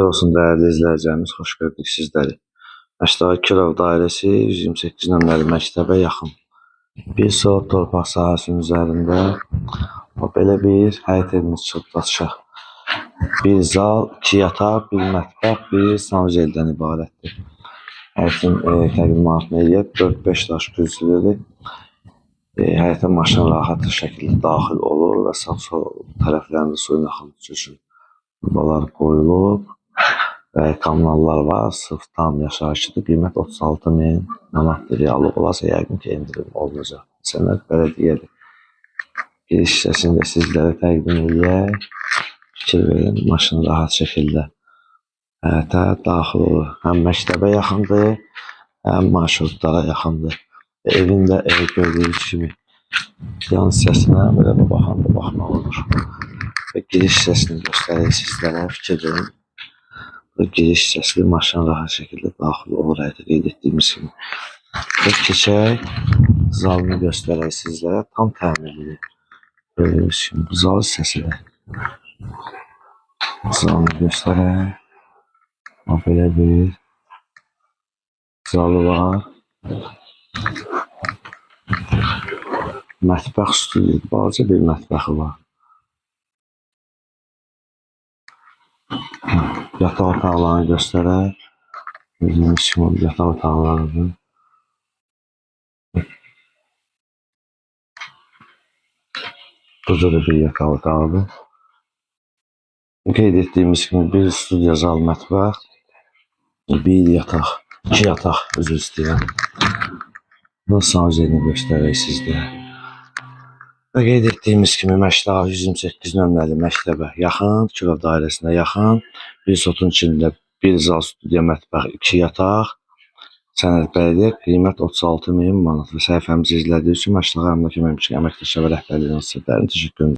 Olsun değerli izləyicilərimiz, xoş gördük sizləri. Məştəqa Kirov dairəsi 128 nömrəli məktəbə yaxın bir sot torpaq sahəsinin üzərində belə bir həyət evimiz çıxıb. Bir zal, 2 yataq, bir mətbəx, bir sanuzeldən ibarətdir. Həyətin təqdimatını eləyib 4-5 daş kürsülüdür. Həyətə maşın rahat şəkildə daxil olur və sağ-sol tərəflərində suyun axıntısı üçün buralar qoyulub. Kommunallar var, sırf tam yaşayışıdır. Qiymət 36.000 manatdır. Realı olasa yəqin ki, indirim olunacaq. Sənəd bələdiyyədir. Giriş hissəsində sizlərə təqdim edək. Fikir verin, maşın rahat şəkildə həyətə daxil olur. Həm məktəbə yaxındır, həm marşrutlara yaxındır. Evin də gördüyünüz kimi yan hissəsinə belə baxmaq olur. Giriş hissəsini göstərək sizlərə, fikir verin. Giriş hissəsi maşın rahat şəkildə daxil olur, həyətə qeyd etdiyimiz kimi. Keçək, zalını göstərək sizlərə, tam təmirlidir. Gördüyünüz kimi, bu zal hissəsidir. Zalını göstərək. Belə bir zalı var. Mətbəx studiyadır, balaca bir mətbəxi var. Yataq otaqlarını göstərək. Gördüyünüz kimi yataq otaqlarıdır. Burada da bir yataq otağıdır. Qeyd etdiyimiz kimi bir studiya, zal, mətbəx, bir yataq, 2 yataq, özür istəyirəm. Bu sanuzelini göstərək sizdə. Və qeyd etdiyimiz kimi Məştəqa 128 nömrəli məktəbə yaxın, Kirov dairəsinə yaxın, bir sotun içində bir zal, studiya, mətbəx, 2 yataq, sənəd bələdiyyə, qiymət 36.000 manat. Və səhifəmizi izlədiyi üçün Məştəqa Əmlak Əməkdaşları rəhbərliyinin səhvlərini təşəkkür edirəm.